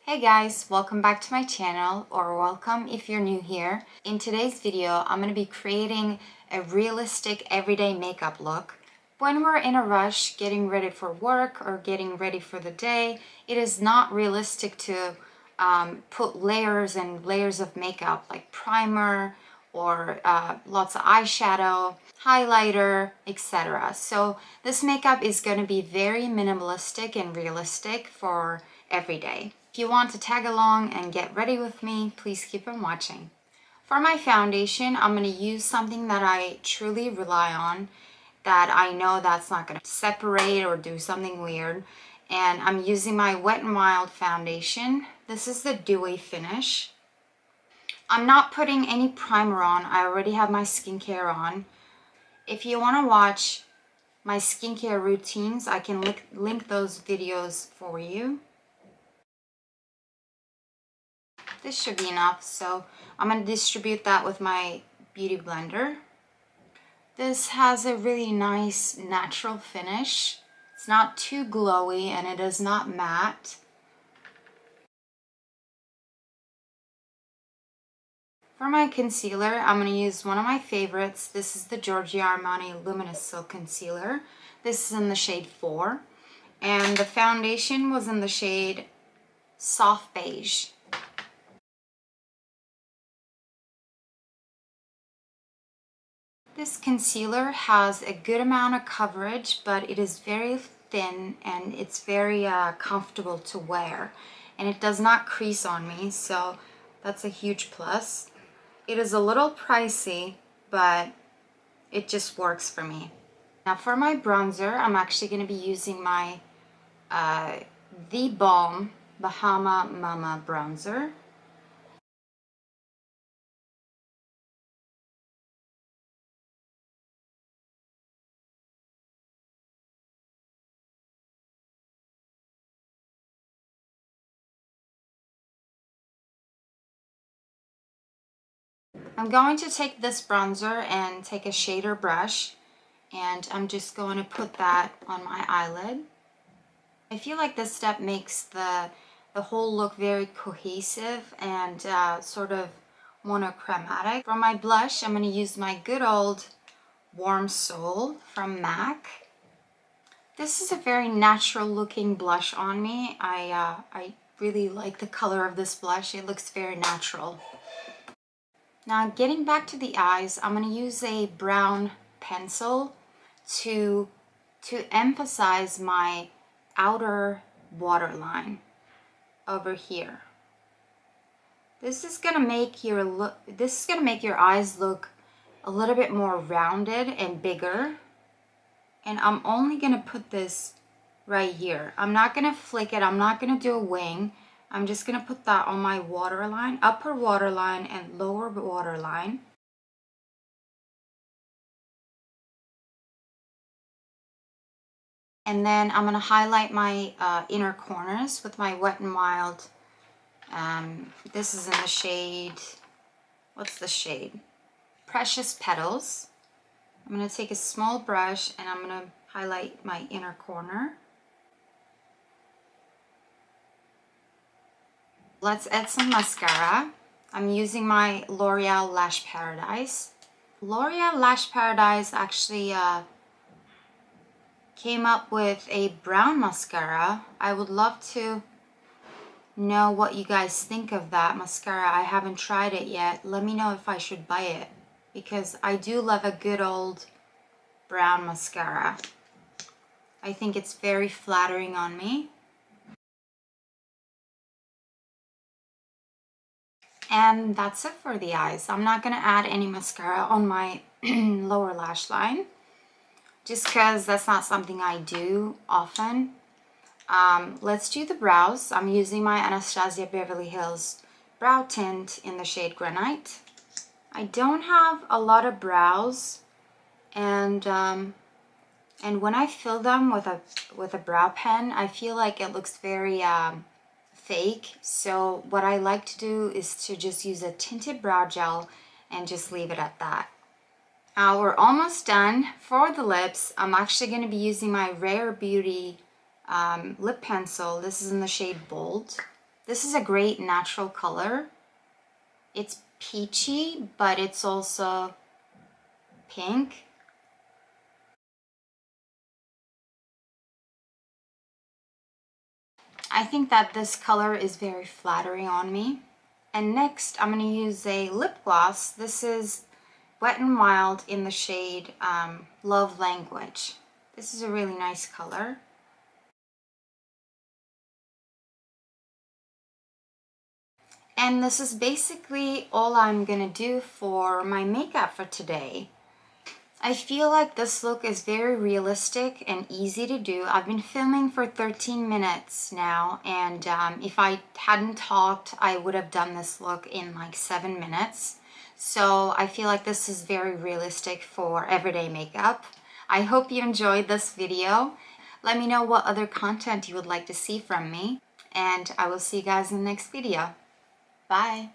Hey guys, welcome back to my channel, or welcome if you're new here. In today's video, I'm going to be creating a realistic everyday makeup look. When we're in a rush getting ready for work or getting ready for the day, it is not realistic to put layers and layers of makeup like primer or lots of eyeshadow, highlighter, etc. So this makeup is going to be very minimalistic and realistic for every day. If you want to tag along and get ready with me, please keep on watching. For my foundation, I'm going to use something that I truly rely on, that I know that's not going to separate or do something weird. And I'm using my Wet n Wild foundation. This is the Dewy Finish. I'm not putting any primer on. I already have my skincare on. If you want to watch my skincare routines, I can link those videos for you. This should be enough, so I'm going to distribute that with my beauty blender. This has a really nice natural finish. It's not too glowy and it is not matte. For my concealer, I'm going to use one of my favorites. This is the Giorgio Armani Luminous Silk Concealer. This is in the shade 4. And the foundation was in the shade Soft Beige. This concealer has a good amount of coverage, but it is very thin and it's very comfortable to wear. And it does not crease on me, so that's a huge plus. It is a little pricey, but it just works for me. Now for my bronzer, I'm actually going to be using my The Balm Bahama Mama bronzer. I'm going to take this bronzer and take a shader brush, and I'm just going to put that on my eyelid. I feel like this step makes the whole look very cohesive and sort of monochromatic. For my blush, I'm going to use my good old Warm Soul from MAC. This is a very natural looking blush on me. I really like the color of this blush. It looks very natural. Now getting back to the eyes, I'm going to use a brown pencil to emphasize my outer waterline over here. This is going to make your eyes look a little bit more rounded and bigger. And I'm only going to put this right here. I'm not going to flick it. I'm not going to do a wing. I'm just going to put that on my waterline, upper waterline and lower waterline. And then I'm going to highlight my inner corners with my Wet n Wild. This is in the shade, what's the shade? Precious Petals. I'm going to take a small brush and I'm going to highlight my inner corner. Let's add some mascara. I'm using my L'Oreal Lash Paradise. L'Oreal Lash Paradise actually came up with a brown mascara. I would love to know what you guys think of that mascara. I haven't tried it yet. Let me know if I should buy it, because I do love a good old brown mascara. I think it's very flattering on me. And that's it for the eyes. I'm not going to add any mascara on my lower lash line, just because that's not something I do often. Let's do the brows. I'm using my Anastasia Beverly Hills brow tint in the shade Granite. I don't have a lot of brows, and when I fill them with a brow pen, I feel like it looks very fake. So what I like to do is to just use a tinted brow gel and just leave it at that. Now we're almost done. For the lips, I'm actually going to be using my Rare Beauty lip pencil. This is in the shade Bold. This is a great natural color. It's peachy, but it's also pink. I think that this color is very flattering on me. And next, I'm going to use a lip gloss. This is Wet n Wild in the shade Love Language. This is a really nice color. And this is basically all I'm gonna do for my makeup for today. I feel like this look is very realistic and easy to do. I've been filming for 13 minutes now, and if I hadn't talked, I would have done this look in like 7 minutes. So I feel like this is very realistic for everyday makeup. I hope you enjoyed this video. Let me know what other content you would like to see from me, and I will see you guys in the next video. Bye!